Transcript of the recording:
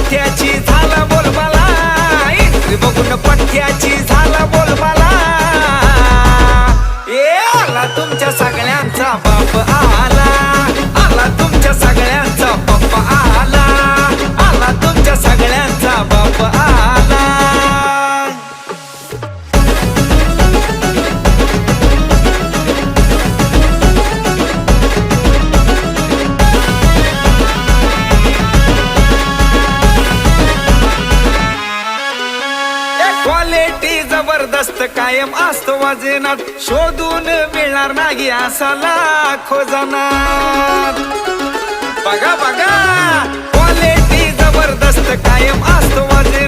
पठ्याची झाला बोलबाला, एंट्री बघून पठ्याची झाला बोलबाला. ए आला तुमच्या सगळ्यांचा बाप आला, आला तुमच्या सगळ्यांचा बाप आला, आला तुमच्या सगळ्यांचा बाप आला. क्वालिटी जबरदस्त कायम असतो वाजनात, शोधून मिळणार नाही असा लाखो जणात. बघा बघा क्वालिटी जबरदस्त कायम असतो वाजनात,